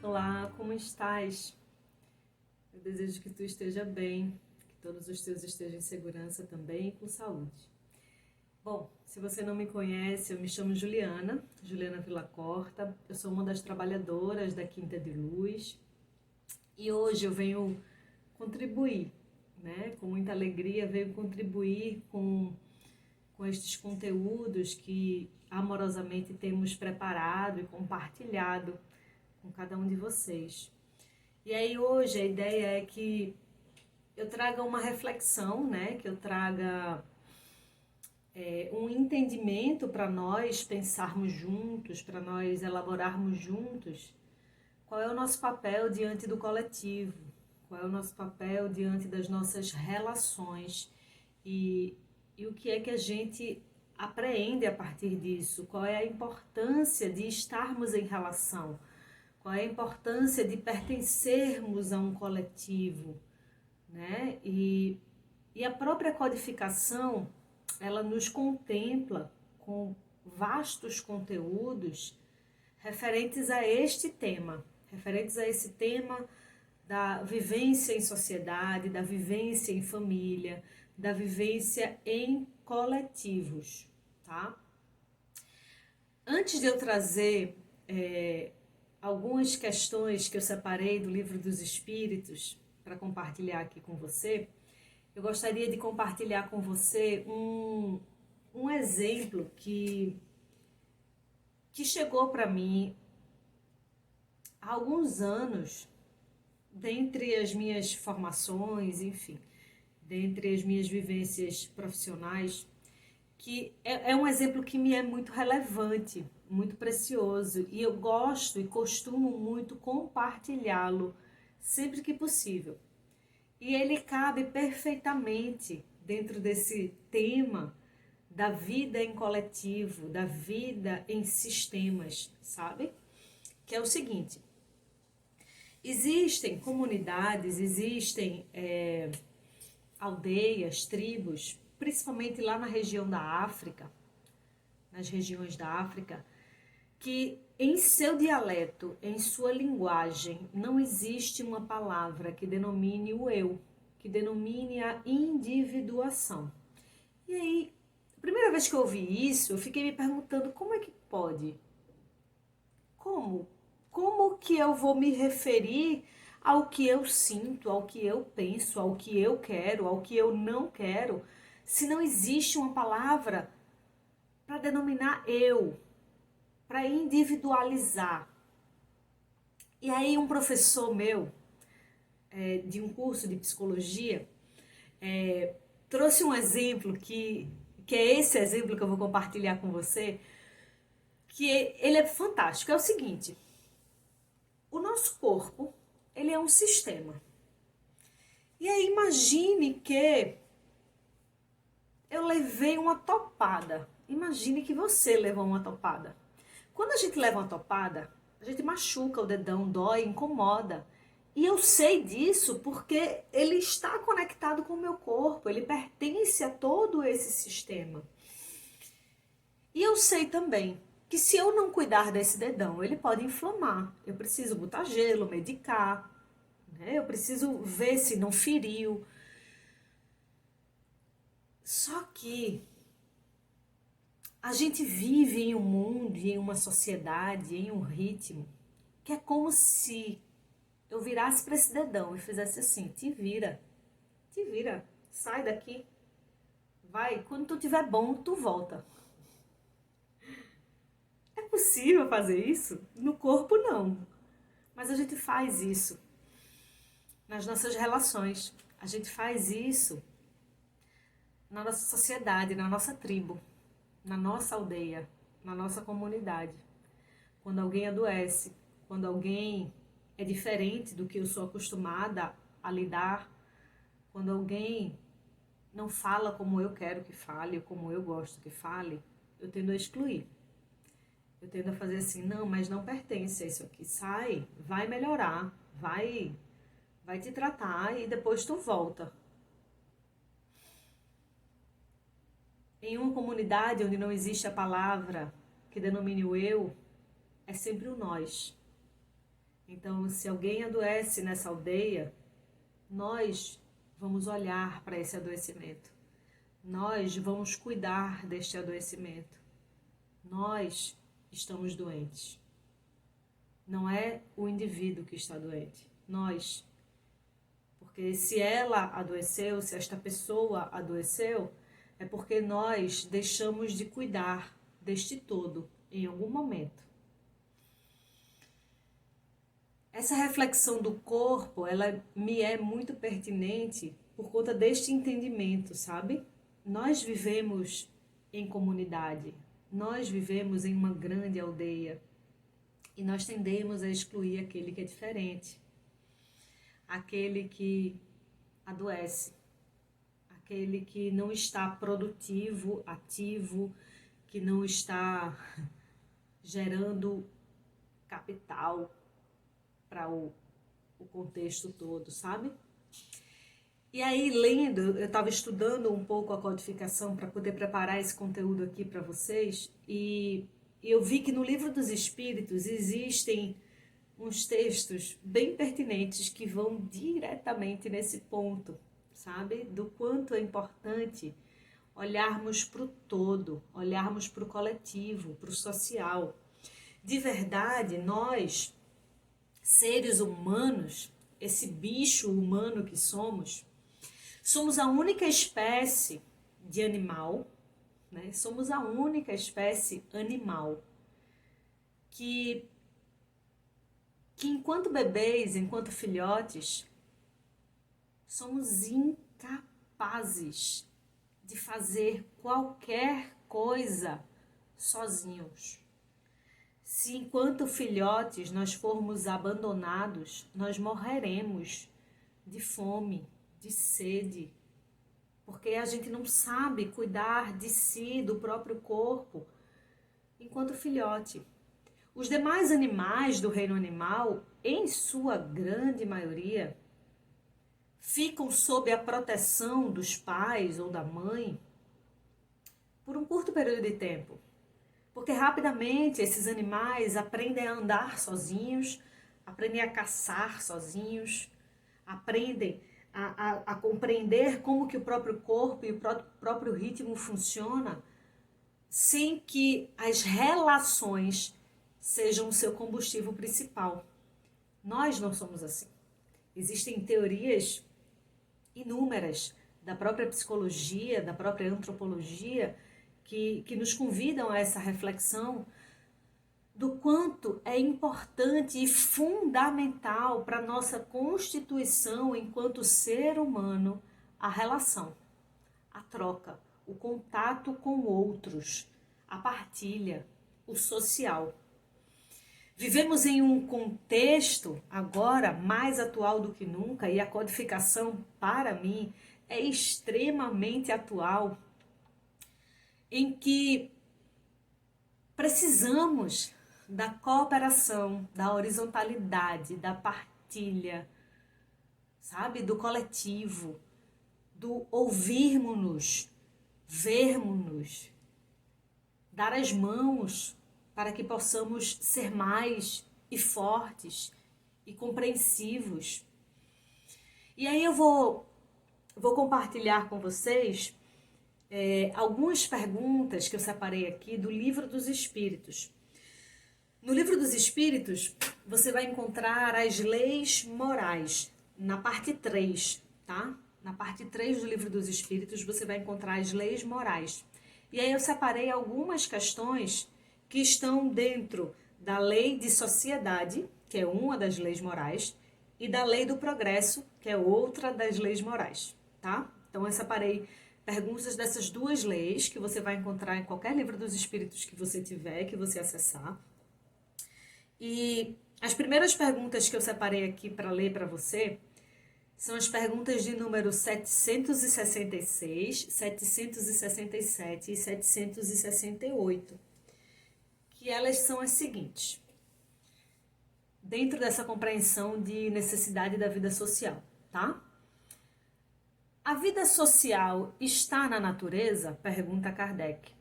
Olá, como estás? Eu desejo que tu esteja bem, que todos os teus estejam em segurança também e com saúde. Bom, se você não me conhece, eu me chamo Juliana Villacorta, eu sou uma das trabalhadoras da Quinta de Luz e hoje eu venho contribuir, com muita alegria, venho contribuir com estes conteúdos que amorosamente temos preparado e compartilhado com cada um de vocês. E aí hoje a ideia é que eu traga uma reflexão, que eu traga um entendimento para nós pensarmos juntos, para nós elaborarmos juntos qual é o nosso papel diante do coletivo, qual é o nosso papel diante das nossas relações e o que é que a gente apreende a partir disso, qual é a importância de estarmos em relação, qual é a importância de pertencermos a um coletivo, E a própria codificação, ela nos contempla com vastos conteúdos referentes a este tema, referentes a esse tema da vivência em sociedade, da vivência em família, da vivência em coletivos, tá? Antes de eu trazer algumas questões que eu separei do Livro dos Espíritos para compartilhar aqui com você, eu gostaria de compartilhar com você um exemplo que chegou para mim há alguns anos, dentre as minhas formações, enfim, dentre as minhas vivências profissionais, que é um exemplo que me é muito relevante, muito precioso, e eu gosto e costumo muito compartilhá-lo sempre que possível. E ele cabe perfeitamente dentro desse tema da vida em coletivo, da vida em sistemas, sabe? Que é o seguinte: existem comunidades, existem aldeias, tribos, principalmente lá na região da África, nas regiões da África, que em seu dialeto, em sua linguagem, não existe uma palavra que denomine o eu, que denomine a individuação. E aí, a primeira vez que eu ouvi isso, eu fiquei me perguntando como é que pode? Como? Como que eu vou me referir ao que eu sinto, ao que eu penso, ao que eu quero, ao que eu não quero, se não existe uma palavra para denominar eu, para individualizar? E aí um professor meu, de um curso de psicologia, trouxe um exemplo que é esse exemplo que eu vou compartilhar com você, que ele é fantástico. É o seguinte: o nosso corpo, ele é um sistema. E aí imagine que eu levei uma topada. Imagine que você levou uma topada. Quando a gente leva uma topada, a gente machuca o dedão, dói, incomoda. E eu sei disso porque ele está conectado com o meu corpo, ele pertence a todo esse sistema. E eu sei também que se eu não cuidar desse dedão, ele pode inflamar. Eu preciso botar gelo, medicar, eu preciso ver se não feriu. Só que a gente vive em um mundo, em uma sociedade, em um ritmo, que é como se eu virasse para esse dedão e fizesse assim: te vira, sai daqui, vai, quando tu tiver bom, tu volta. É possível fazer isso? No corpo, não. Mas a gente faz isso nas nossas relações. A gente faz isso na nossa sociedade, na nossa tribo, na nossa aldeia, na nossa comunidade. Quando alguém adoece, quando alguém é diferente do que eu sou acostumada a lidar, quando alguém não fala como eu quero que fale, ou como eu gosto que fale, eu tendo a excluir. Eu tendo a fazer assim: não, mas não pertence a isso aqui, sai, vai melhorar, vai te tratar e depois tu volta. Em uma comunidade onde não existe a palavra que denomine o eu, é sempre o nós. Então, se alguém adoece nessa aldeia, nós vamos olhar para esse adoecimento. Nós vamos cuidar deste adoecimento. Nós estamos doentes. Não é o indivíduo que está doente, nós. Porque se ela adoeceu, se esta pessoa adoeceu, é porque nós deixamos de cuidar deste todo em algum momento. Essa reflexão do corpo, ela me é muito pertinente por conta deste entendimento, sabe? Nós vivemos em comunidade, nós vivemos em uma grande aldeia e nós tendemos a excluir aquele que é diferente, aquele que adoece, aquele que não está produtivo, ativo, que não está gerando capital para o contexto todo, sabe? E aí, lendo, eu estava estudando um pouco a codificação para poder preparar esse conteúdo aqui para vocês, e eu vi que no Livro dos Espíritos existem uns textos bem pertinentes que vão diretamente nesse ponto, sabe? Do quanto é importante olharmos para o todo, olharmos para o coletivo, para o social. De verdade, nós, seres humanos, esse bicho humano que somos a única espécie de animal, né? Somos a única espécie animal que enquanto bebês, enquanto filhotes, somos incapazes de fazer qualquer coisa sozinhos. Se enquanto filhotes nós formos abandonados, nós morreremos de fome, de sede, porque a gente não sabe cuidar de si, do próprio corpo, enquanto filhote. Os demais animais do reino animal, em sua grande maioria, ficam sob a proteção dos pais ou da mãe por um curto período de tempo. Porque rapidamente esses animais aprendem a andar sozinhos, aprendem a caçar sozinhos, aprendem a compreender como que o próprio corpo e o próprio ritmo funciona, sem que as relações sejam o seu combustível principal. Nós não somos assim. Existem teorias inúmeras da própria psicologia, da própria antropologia, que nos convidam a essa reflexão do quanto é importante e fundamental para a nossa constituição enquanto ser humano a relação, a troca, o contato com outros, a partilha, o social. Vivemos em um contexto agora mais atual do que nunca, e a codificação, para mim, é extremamente atual, em que precisamos da cooperação, da horizontalidade, da partilha, sabe? Do coletivo, do ouvirmos-nos, vermos-nos, dar as mãos para que possamos ser mais e fortes e compreensivos. E aí eu vou compartilhar com vocês algumas perguntas que eu separei aqui do Livro dos Espíritos. No Livro dos Espíritos, você vai encontrar as leis morais, na parte 3, tá? Na parte 3 do Livro dos Espíritos, você vai encontrar as leis morais. E aí eu separei algumas questões que estão dentro da lei de sociedade, que é uma das leis morais, e da lei do progresso, que é outra das leis morais, tá? Então eu separei perguntas dessas duas leis, que você vai encontrar em qualquer livro dos espíritos que você tiver, que você acessar. E as primeiras perguntas que eu separei aqui para ler para você são as perguntas de número 766, 767 e 768. Que elas são as seguintes. Dentro dessa compreensão de necessidade da vida social, tá? A vida social está na natureza? Pergunta Kardec.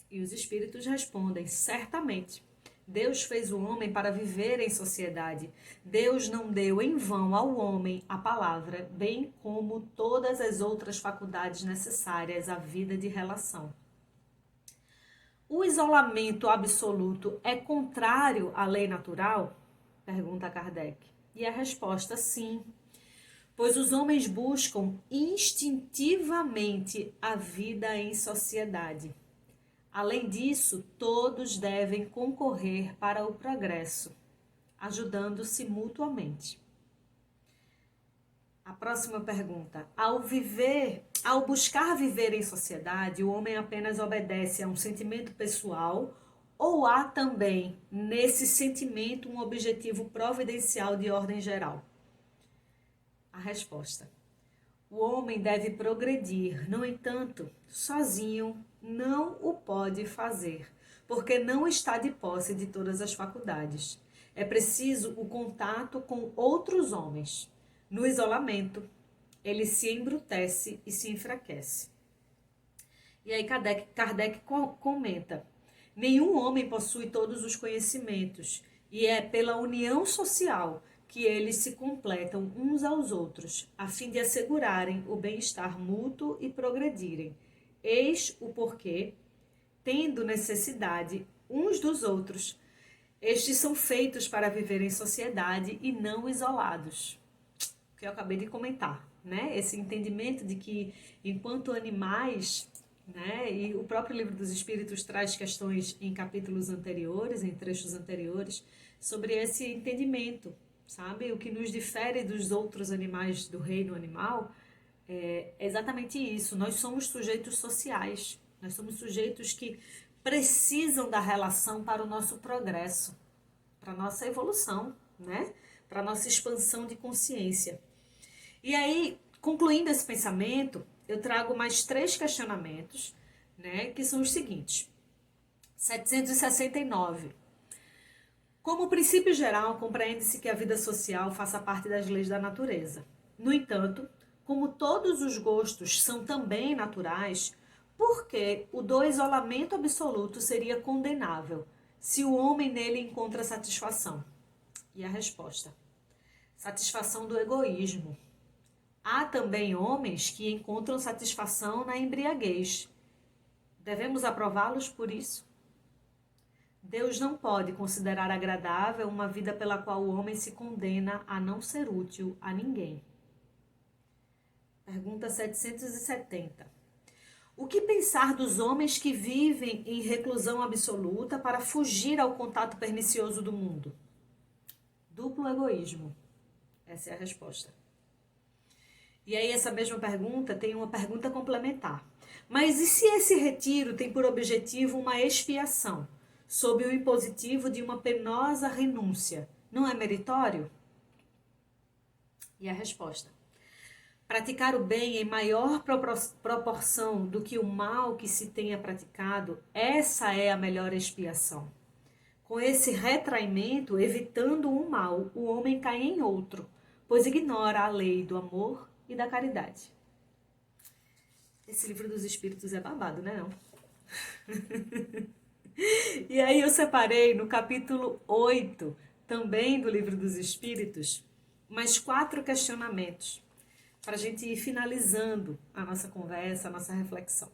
E os espíritos respondem, certamente. Deus fez o homem para viver em sociedade. Deus não deu em vão ao homem a palavra, bem como todas as outras faculdades necessárias à vida de relação. O isolamento absoluto é contrário à lei natural? Pergunta Kardec. E a resposta, sim. Pois os homens buscam instintivamente a vida em sociedade. Além disso, todos devem concorrer para o progresso, ajudando-se mutuamente. A próxima pergunta. Ao buscar viver em sociedade, o homem apenas obedece a um sentimento pessoal ou há também nesse sentimento um objetivo providencial de ordem geral? A resposta. O homem deve progredir, no entanto, sozinho não o pode fazer, porque não está de posse de todas as faculdades. É preciso o contato com outros homens. No isolamento, ele se embrutece e se enfraquece. E aí Kardec comenta: nenhum homem possui todos os conhecimentos, e é pela união social que eles se completam uns aos outros, a fim de assegurarem o bem-estar mútuo e progredirem. Eis o porquê, tendo necessidade uns dos outros, estes são feitos para viver em sociedade e não isolados. O que eu acabei de comentar, né? Esse entendimento de que, enquanto animais, né? E o próprio Livro dos Espíritos traz questões em capítulos anteriores, em trechos anteriores, sobre esse entendimento, sabe? O que nos difere dos outros animais do reino animal é exatamente isso. Nós somos sujeitos sociais. Nós somos sujeitos que precisam da relação para o nosso progresso, para a nossa evolução, né? Para a nossa expansão de consciência. E aí, concluindo esse pensamento, eu trago mais 3 questionamentos, né? Que são os seguintes. 769. Como princípio geral, compreende-se que a vida social faça parte das leis da natureza. No entanto, como todos os gostos são também naturais, por que o do isolamento absoluto seria condenável, se o homem nele encontra satisfação? E a resposta: satisfação do egoísmo. Há também homens que encontram satisfação na embriaguez. Devemos aprová-los por isso? Deus não pode considerar agradável uma vida pela qual o homem se condena a não ser útil a ninguém. Pergunta 770. O que pensar dos homens que vivem em reclusão absoluta para fugir ao contato pernicioso do mundo? Duplo egoísmo. Essa é a resposta. E aí essa mesma pergunta tem uma pergunta complementar. Mas e se esse retiro tem por objetivo uma expiação, sob o impositivo de uma penosa renúncia? Não é meritório? E a resposta: praticar o bem em maior proporção do que o mal que se tenha praticado, essa é a melhor expiação. Com esse retraimento, evitando um mal, o homem cai em outro, pois ignora a lei do amor e da caridade. Esse Livro dos Espíritos é babado, né? Não? E aí eu separei no capítulo 8, também do Livro dos Espíritos, mais 4 questionamentos, para a gente ir finalizando a nossa conversa, a nossa reflexão.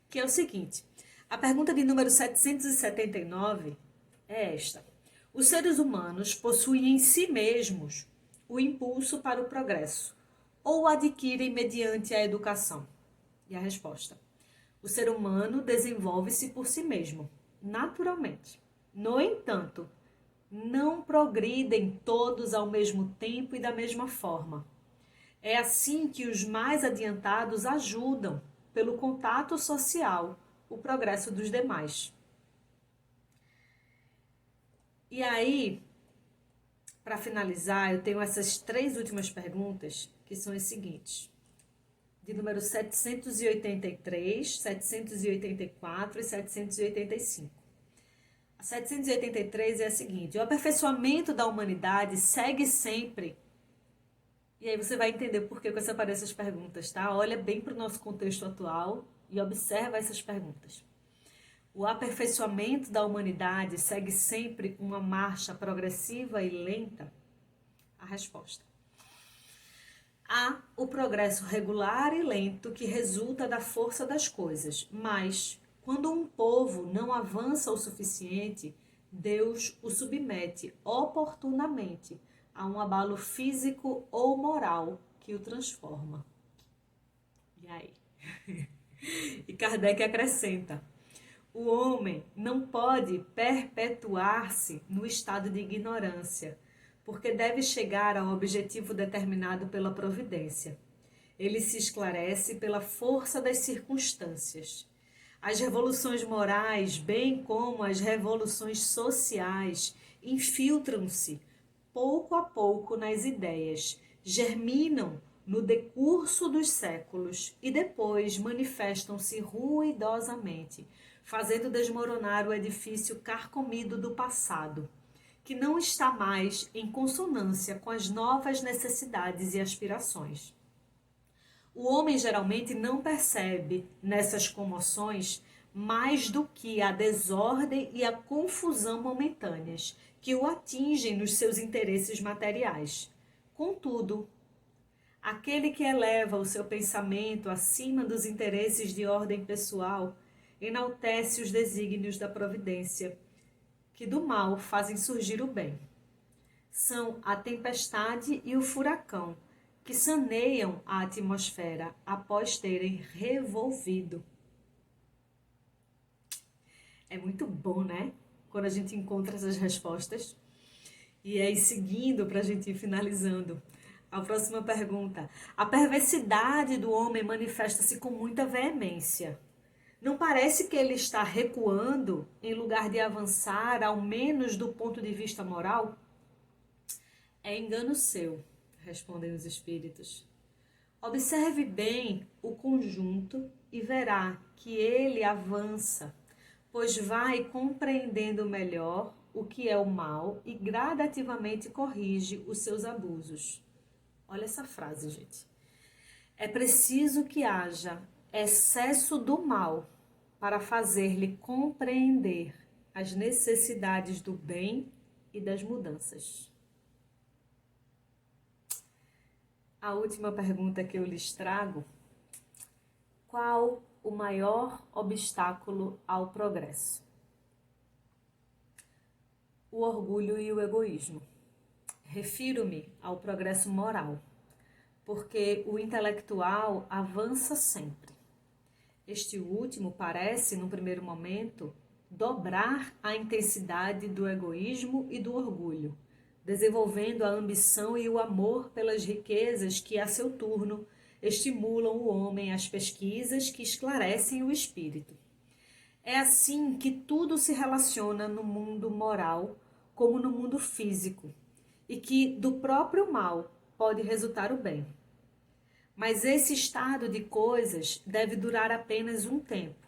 Que é o seguinte: a pergunta de número 779 é esta: os seres humanos possuem em si mesmos o impulso para o progresso ou o adquirem mediante a educação? E a resposta: o ser humano desenvolve-se por si mesmo, naturalmente. No entanto, não progridem todos ao mesmo tempo e da mesma forma. É assim que os mais adiantados ajudam, pelo contato social, o progresso dos demais. E aí, para finalizar, eu tenho essas 3 últimas perguntas, que são as seguintes: de número 783, 784 e 785. A 783 é a seguinte: o aperfeiçoamento da humanidade segue sempre. E aí você vai entender por que eu separei essas perguntas, tá? Olha bem para o nosso contexto atual e observa essas perguntas. O aperfeiçoamento da humanidade segue sempre uma marcha progressiva e lenta? A resposta: há o progresso regular e lento que resulta da força das coisas, mas quando um povo não avança o suficiente, Deus o submete oportunamente a um abalo físico ou moral que o transforma. E aí? E Kardec acrescenta: o homem não pode perpetuar-se no estado de ignorância, porque deve chegar ao objetivo determinado pela providência. Ele se esclarece pela força das circunstâncias. As revoluções morais, bem como as revoluções sociais, infiltram-se pouco a pouco nas ideias, germinam no decurso dos séculos e depois manifestam-se ruidosamente, fazendo desmoronar o edifício carcomido do passado, que não está mais em consonância com as novas necessidades e aspirações. O homem geralmente não percebe nessas comoções mais do que a desordem e a confusão momentâneas que o atingem nos seus interesses materiais. Contudo, aquele que eleva o seu pensamento acima dos interesses de ordem pessoal enaltece os desígnios da providência, que do mal fazem surgir o bem. São a tempestade e o furacão que saneiam a atmosfera após terem revolvido. É muito bom, né? Quando a gente encontra essas respostas. E aí, seguindo, para a gente ir finalizando, a próxima pergunta. A perversidade do homem manifesta-se com muita veemência. Não parece que ele está recuando em lugar de avançar, ao menos do ponto de vista moral? É engano seu, respondem os espíritos. Observe bem o conjunto e verá que ele avança, pois vai compreendendo melhor o que é o mal e gradativamente corrige os seus abusos. Olha essa frase, gente. É preciso que haja excesso do mal para fazer-lhe compreender as necessidades do bem e das mudanças. A última pergunta que eu lhes trago: qual o maior obstáculo ao progresso? O orgulho e o egoísmo. Refiro-me ao progresso moral, porque o intelectual avança sempre. Este último parece, num primeiro momento, dobrar a intensidade do egoísmo e do orgulho, desenvolvendo a ambição e o amor pelas riquezas que, a seu turno, estimulam o homem às pesquisas que esclarecem o espírito. É assim que tudo se relaciona no mundo moral como no mundo físico, e que do próprio mal pode resultar o bem. Mas esse estado de coisas deve durar apenas um tempo.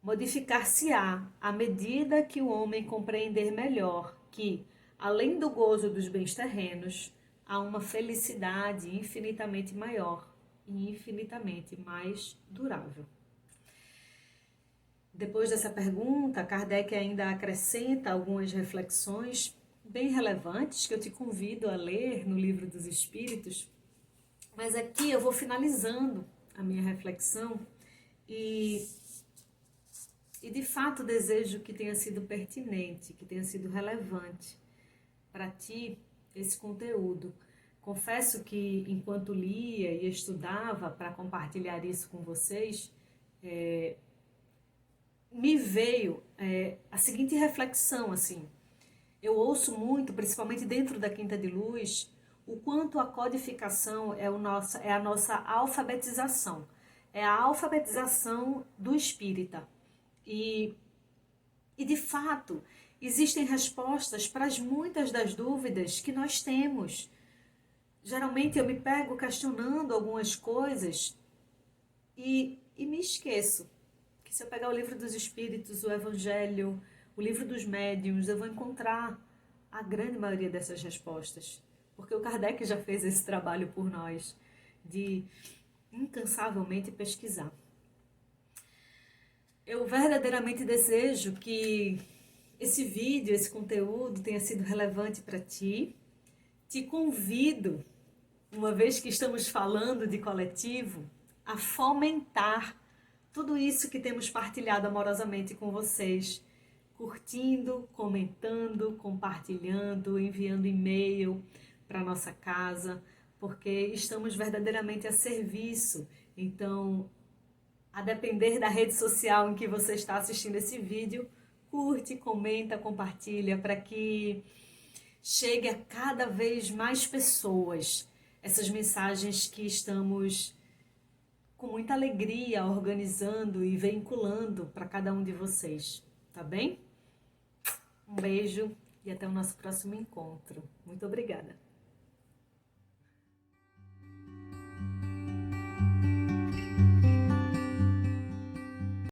Modificar-se-á à medida que o homem compreender melhor que, além do gozo dos bens terrenos, há uma felicidade infinitamente maior e infinitamente mais durável. Depois dessa pergunta, Kardec ainda acrescenta algumas reflexões bem relevantes que eu te convido a ler no Livro dos Espíritos. Mas aqui eu vou finalizando a minha reflexão e de fato desejo que tenha sido pertinente, que tenha sido relevante para ti esse conteúdo. Confesso que enquanto lia e estudava para compartilhar isso com vocês, me veio a seguinte reflexão, assim. Eu ouço muito, principalmente dentro da Quinta de Luz, o quanto a codificação é a nossa alfabetização. É a alfabetização do espírita. E de fato, existem respostas para muitas das dúvidas que nós temos. Geralmente eu me pego questionando algumas coisas e me esqueço que se eu pegar o Livro dos Espíritos, o Evangelho, o Livro dos Médiuns, eu vou encontrar a grande maioria dessas respostas. Porque o Kardec já fez esse trabalho por nós, de incansavelmente pesquisar. Eu verdadeiramente desejo que esse vídeo, esse conteúdo tenha sido relevante para ti. Te convido, uma vez que estamos falando de coletivo, a fomentar tudo isso que temos partilhado amorosamente com vocês, curtindo, comentando, compartilhando, enviando e-mail para nossa casa, porque estamos verdadeiramente a serviço. Então, a depender da rede social em que você está assistindo esse vídeo, curte, comenta, compartilha para que chegue a cada vez mais pessoas essas mensagens que estamos com muita alegria organizando e vinculando para cada um de vocês, tá bem? Um beijo e até o nosso próximo encontro. Muito obrigada.